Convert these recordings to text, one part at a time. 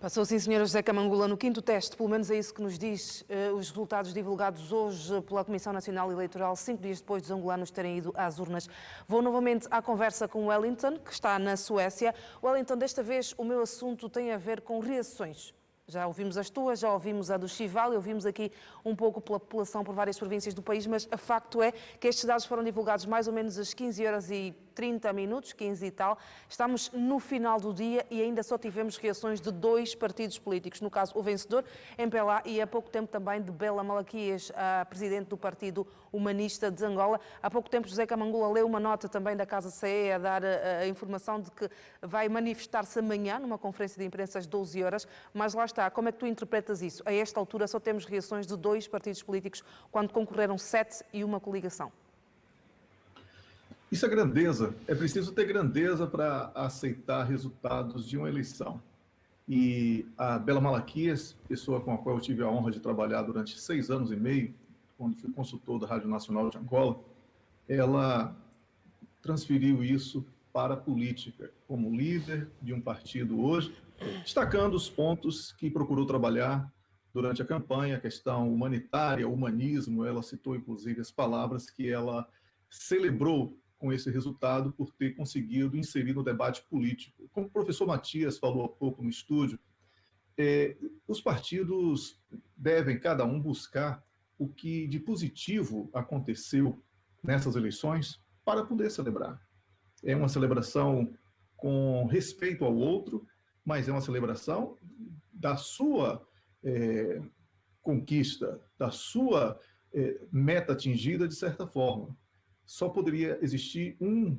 Passou sim, senhora José Camangula, no quinto teste, pelo menos é isso que nos diz os resultados divulgados hoje pela Comissão Nacional Eleitoral, 5 dias depois dos angolanos terem ido às urnas. Vou novamente à conversa com Wellington, que está na Suécia. Wellington, desta vez o meu assunto tem a ver com reações. Já ouvimos as tuas, já ouvimos a do Chival e ouvimos aqui um pouco pela população por várias províncias do país, mas a facto é que estes dados foram divulgados mais ou menos às 15h30, 15 e tal. Estamos no final do dia e ainda só tivemos reações de 2 partidos políticos. No caso, o vencedor, MPLA, e há pouco tempo também de Bela Malaquias, a presidente do Partido Humanista de Angola. Há pouco tempo, José Camangula leu uma nota também da Casa CE a dar a informação de que vai manifestar-se amanhã numa conferência de imprensa às 12 horas, mas lá está. Como é que tu interpretas isso? A esta altura só temos reações de 2 partidos políticos quando concorreram 7 e uma coligação. Isso é grandeza. É preciso ter grandeza para aceitar resultados de uma eleição. E a Bela Malaquias, pessoa com a qual eu tive a honra de trabalhar durante 6 anos e meio, quando fui consultor da Rádio Nacional de Angola, ela transferiu isso para a política, como líder de um partido hoje, destacando os pontos que procurou trabalhar durante a campanha, a questão humanitária, humanismo. Ela citou, inclusive, as palavras que ela celebrou com esse resultado por ter conseguido inserir no debate político. Como o professor Matias falou há pouco no estúdio, os partidos devem, cada um, buscar o que de positivo aconteceu nessas eleições para poder celebrar. É uma celebração com respeito ao outro, mas é uma celebração da sua conquista, da sua meta atingida, de certa forma. Só poderia existir um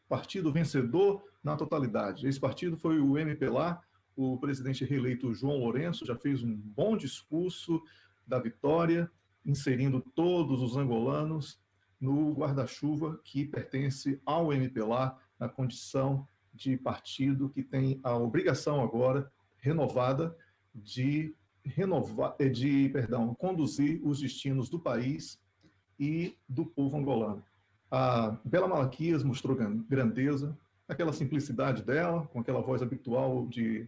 partido vencedor na totalidade. Esse partido foi o MPLA. O presidente reeleito João Lourenço já fez um bom discurso da vitória, inserindo todos os angolanos no guarda-chuva que pertence ao MPLA, na condição de partido que tem a obrigação agora renovada de conduzir os destinos do país e do povo angolano. A Bela Malaquias mostrou grandeza, aquela simplicidade dela, com aquela voz habitual de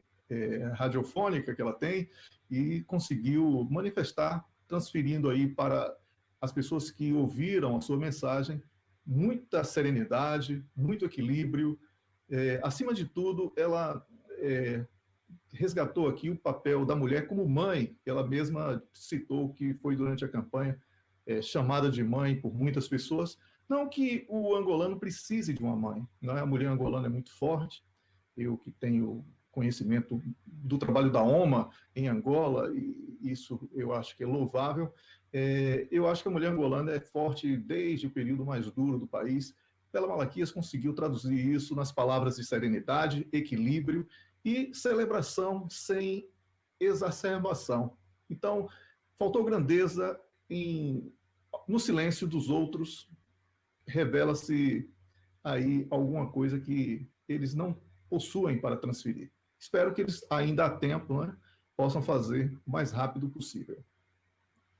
radiofônica que ela tem, e conseguiu manifestar, transferindo aí para as pessoas que ouviram a sua mensagem muita serenidade, muito equilíbrio. Acima de tudo, ela resgatou aqui o papel da mulher como mãe. Ela mesma citou que foi durante a campanha chamada de mãe por muitas pessoas. Não que o angolano precise de uma mãe, não é? A mulher angolana é muito forte. Eu que tenho conhecimento do trabalho da OMA em Angola, e isso eu acho que é louvável. Eu acho que a mulher angolana é forte desde o período mais duro do país. Bela Malaquias conseguiu traduzir isso nas palavras de serenidade, equilíbrio e celebração sem exacerbação. Então, faltou grandeza no silêncio dos outros, revela-se aí alguma coisa que eles não possuem para transferir. Espero que eles, ainda há tempo, né, possam fazer o mais rápido possível.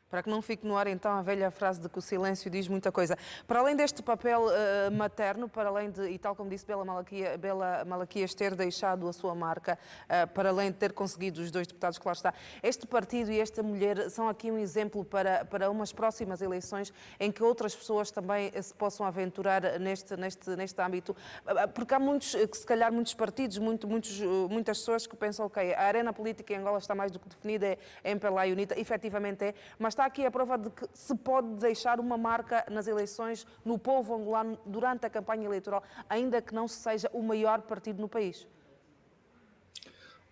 Para que não fique no ar, então, a velha frase de que o silêncio diz muita coisa. Para além deste papel materno, para além de, e tal como disse Bela Malaquias, ter deixado a sua marca, para além de ter conseguido os 2 deputados que lá está, este partido e esta mulher são aqui um exemplo para umas próximas eleições em que outras pessoas também se possam aventurar neste âmbito. Porque há muitos, se calhar muitos partidos, muitas pessoas que pensam, ok, a arena política em Angola está mais do que definida, é MPLA e UNITA, efetivamente é, mas está aqui a prova de que se pode deixar uma marca nas eleições, no povo angolano, durante a campanha eleitoral, ainda que não seja o maior partido no país.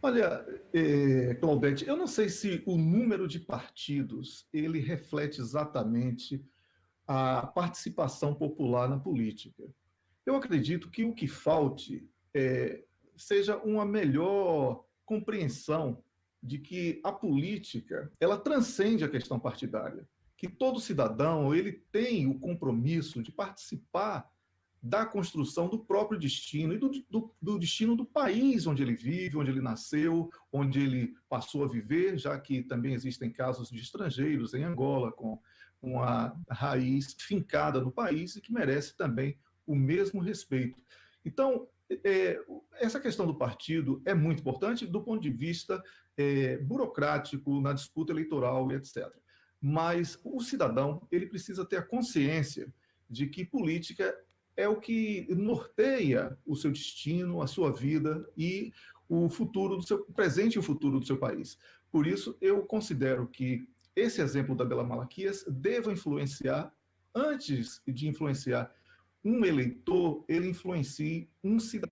Olha, Claudete, eu não sei se o número de partidos ele reflete exatamente a participação popular na política. Eu acredito que o que falte seja uma melhor compreensão de que a política ela transcende a questão partidária, que todo cidadão ele tem o compromisso de participar da construção do próprio destino e do destino do país onde ele vive, onde ele nasceu, onde ele passou a viver, já que também existem casos de estrangeiros em Angola com uma raiz fincada no país e que merece também o mesmo respeito. Então, essa questão do partido é muito importante do ponto de vista burocrático, na disputa eleitoral e etc. Mas o cidadão ele precisa ter a consciência de que política é o que norteia o seu destino, a sua vida e o futuro do seu o presente e o futuro do seu país. Por isso, eu considero que esse exemplo da Bela Malaquias deva influenciar, antes de influenciar um eleitor, ele influencie um cidadão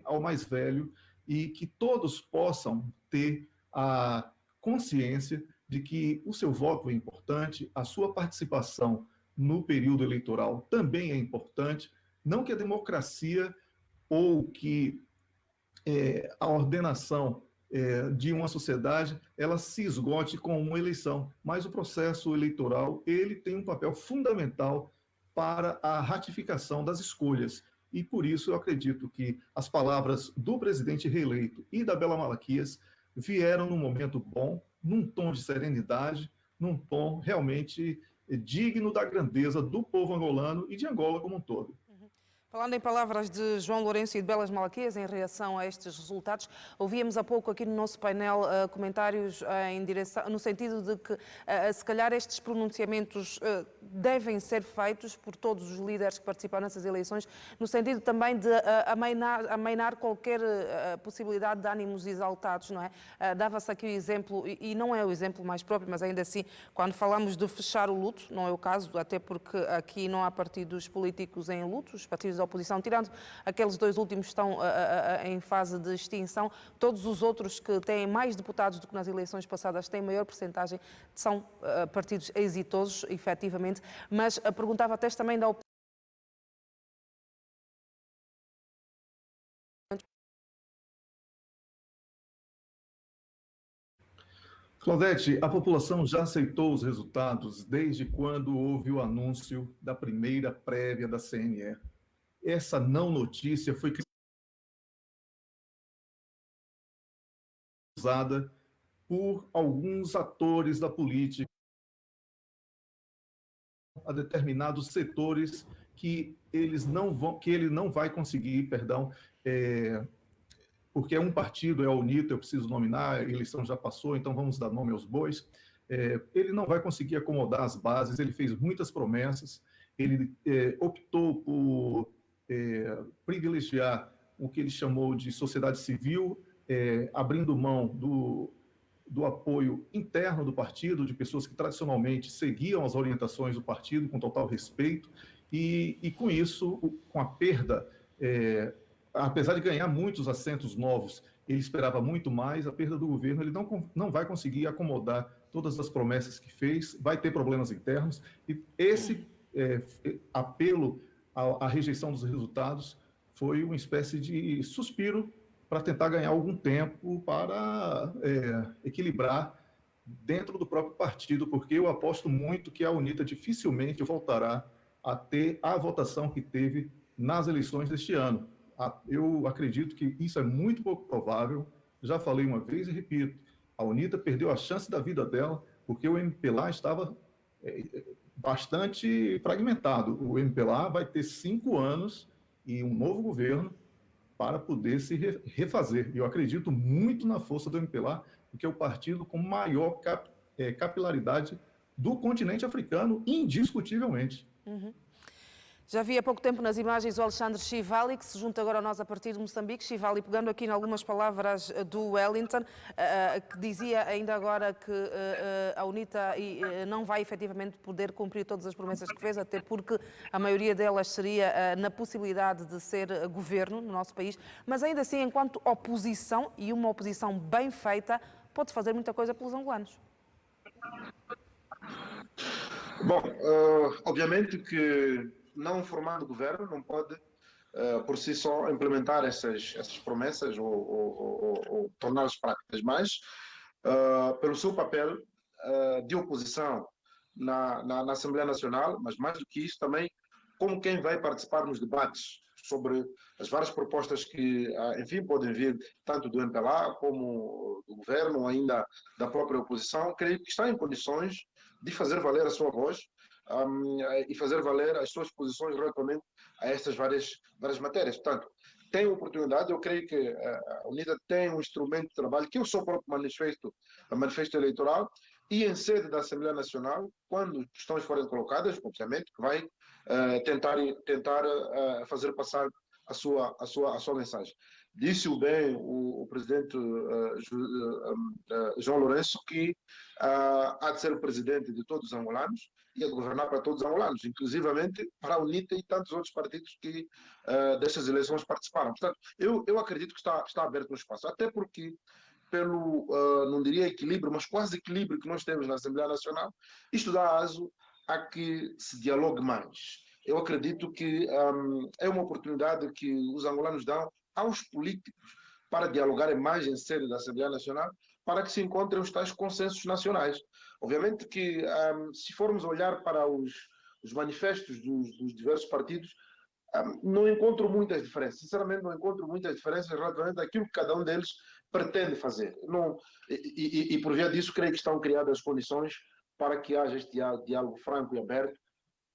ao mais velho e que todos possam ter a consciência de que o seu voto é importante, a sua participação no período eleitoral também é importante, não que a democracia ou que a ordenação de uma sociedade ela se esgote com uma eleição, mas o processo eleitoral ele tem um papel fundamental para a ratificação das escolhas. E por isso eu acredito que as palavras do presidente reeleito e da Bela Malaquias vieram num momento bom, num tom de serenidade, num tom realmente digno da grandeza do povo angolano e de Angola como um todo. Falando em palavras de João Lourenço e de Belas Malaquias em reação a estes resultados, ouvíamos há pouco aqui no nosso painel comentários no sentido de que se calhar estes pronunciamentos devem ser feitos por todos os líderes que participaram nessas eleições, no sentido também de amainar qualquer possibilidade de ânimos exaltados, não é? Dava-se aqui o exemplo, e não é o exemplo mais próprio, mas ainda assim, quando falamos de fechar o luto, não é o caso, até porque aqui não há partidos políticos em luto, os partidos da oposição, tirando aqueles dois últimos que estão em fase de extinção, todos os outros que têm mais deputados do que nas eleições passadas têm maior percentagem, são partidos exitosos, efetivamente, mas perguntava até também da opinião. Claudete, a população já aceitou os resultados desde quando houve o anúncio da primeira prévia da CNE. Essa não notícia foi usada por alguns atores da política a determinados setores que ele não vai conseguir, perdão, porque é um partido, é a UNITA, eu preciso nominar, a eleição já passou, então vamos dar nome aos bois. Ele não vai conseguir acomodar as bases, ele fez muitas promessas, ele optou por privilegiar o que ele chamou de sociedade civil, abrindo mão do apoio interno do partido, de pessoas que tradicionalmente seguiam as orientações do partido com total respeito, e com isso, com a perda, apesar de ganhar muitos assentos novos, ele esperava muito mais, a perda do governo, ele não vai conseguir acomodar todas as promessas que fez, vai ter problemas internos, e esse apelo à rejeição dos resultados foi uma espécie de suspiro para tentar ganhar algum tempo para equilibrar dentro do próprio partido, porque eu aposto muito que a UNITA dificilmente voltará a ter a votação que teve nas eleições deste ano. Eu acredito que isso é muito pouco provável, já falei uma vez e repito, a UNITA perdeu a chance da vida dela, porque o MPLA estava bastante fragmentado. O MPLA vai ter 5 anos e um novo governo para poder se refazer. Eu acredito muito na força do MPLA, porque é o partido com maior capilaridade do continente africano, indiscutivelmente. Uhum. Já vi há pouco tempo nas imagens o Alexandre Chivali, que se junta agora a nós a partir de Moçambique. Chivali, pegando aqui em algumas palavras do Wellington, que dizia ainda agora que a UNITA não vai efetivamente poder cumprir todas as promessas que fez, até porque a maioria delas seria na possibilidade de ser governo no nosso país, mas ainda assim, enquanto oposição, e uma oposição bem feita, pode fazer muita coisa pelos angolanos. Bom, obviamente que não formando governo não pode, por si só, implementar essas promessas ou torná-las práticas, mas pelo seu papel de oposição na Assembleia Nacional, mas mais do que isso também, como quem vai participar nos debates sobre as várias propostas que, enfim, podem vir tanto do MPLA como do governo, ou ainda da própria oposição, creio que está em condições de fazer valer a sua voz e fazer valer as suas posições relativamente a estas várias matérias. Portanto, tem oportunidade, eu creio que a UNITA tem um instrumento de trabalho, que é o seu próprio manifesto eleitoral, e em sede da Assembleia Nacional, quando questões forem colocadas, obviamente, que vai tentar fazer passar a sua mensagem. Disse-o bem o presidente João Lourenço, que há de ser o presidente de todos os angolanos e a governar para todos os angolanos, inclusivamente para a UNITA e tantos outros partidos que destas eleições participaram. Portanto, eu acredito que está aberto no espaço, até porque pelo, não diria equilíbrio, mas quase equilíbrio que nós temos na Assembleia Nacional, isto dá aso a que se dialogue mais. Eu acredito que é uma oportunidade que os angolanos dão aos políticos para dialogarem mais em sede da Assembleia Nacional, para que se encontrem os tais consensos nacionais. Obviamente que, se formos olhar para os manifestos dos diversos partidos, não encontro muitas diferenças. Sinceramente, não encontro muitas diferenças relativamente àquilo que cada um deles pretende fazer. Não, e por via disso, creio que estão criadas as condições para que haja este diálogo franco e aberto,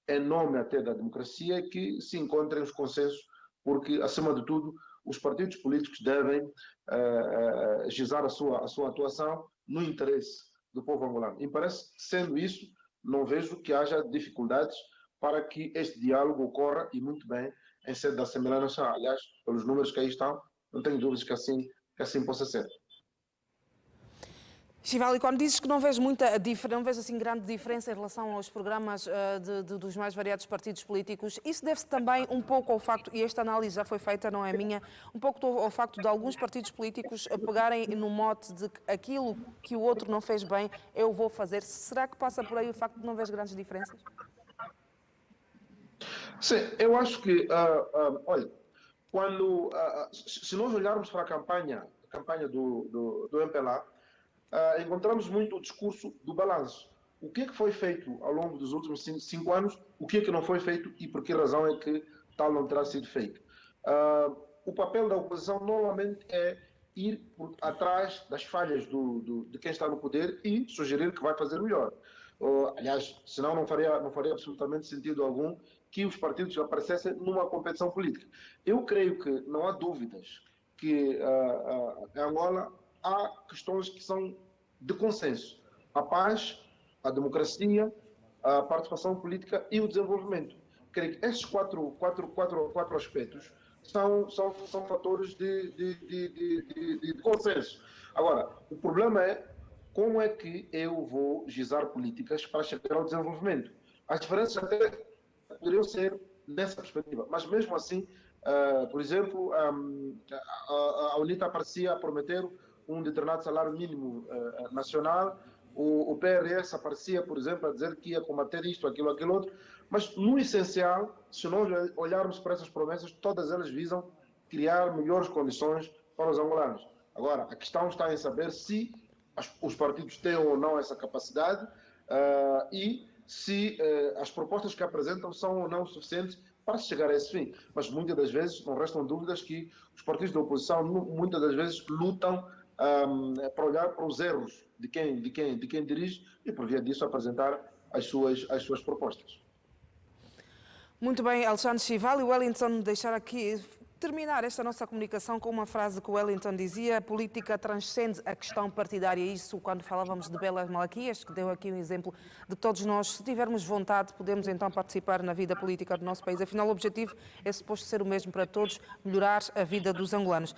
em nome até da democracia, que se encontrem os consensos, porque, acima de tudo, os partidos políticos devem gizar a sua atuação no interesse do povo angolano. E parece que, sendo isso, não vejo que haja dificuldades para que este diálogo ocorra, e muito bem, em sede da Assembleia Nacional. Aliás, pelos números que aí estão, não tenho dúvidas que assim possa ser. Chivali, quando dizes que não vês não vês assim grande diferença em relação aos programas dos mais variados partidos políticos, isso deve-se também um pouco ao facto, e esta análise já foi feita, não é minha, um pouco ao facto de alguns partidos políticos pegarem no mote de que aquilo que o outro não fez bem, eu vou fazer. Será que passa por aí o facto de não vês grandes diferenças? Sim, eu acho que, olha, se nós olharmos para a campanha do MPLA, encontramos muito o discurso do balanço. O que é que foi feito ao longo dos últimos 5 anos, o que é que não foi feito e por que razão é que tal não terá sido feito. O papel da oposição normalmente é ir atrás das falhas de quem está no poder e sugerir que vai fazer melhor. Aliás, senão não faria absolutamente sentido algum que os partidos aparecessem numa competição política. Eu creio que não há dúvidas que em Angola há questões que são de consenso: a paz, a democracia, a participação política e o desenvolvimento. Creio que esses quatro aspectos são fatores de consenso. Agora, o problema é como é que eu vou gizar políticas para chegar ao desenvolvimento. As diferenças até poderiam ser nessa perspectiva, mas mesmo assim, por exemplo, a UNITA parecia a prometer um determinado salário mínimo nacional, o PRS aparecia, por exemplo, a dizer que ia combater isto, aquilo outro, mas no essencial, se nós olharmos para essas promessas, todas elas visam criar melhores condições para os angolanos. Agora, a questão está em saber se os partidos têm ou não essa capacidade e se as propostas que apresentam são ou não suficientes para chegar a esse fim. Mas muitas das vezes não restam dúvidas que os partidos da oposição muitas das vezes lutam para olhar para os erros de quem dirige e por via disso apresentar as suas propostas. Muito bem, Alexandre Chivali. Wellington, deixar aqui terminar esta nossa comunicação com uma frase que o Wellington dizia: a política transcende a questão partidária. Isso quando falávamos de Bela Malaquias, que deu aqui um exemplo de que todos nós, se tivermos vontade, podemos então participar na vida política do nosso país. Afinal, o objetivo é suposto ser o mesmo para todos: melhorar a vida dos angolanos.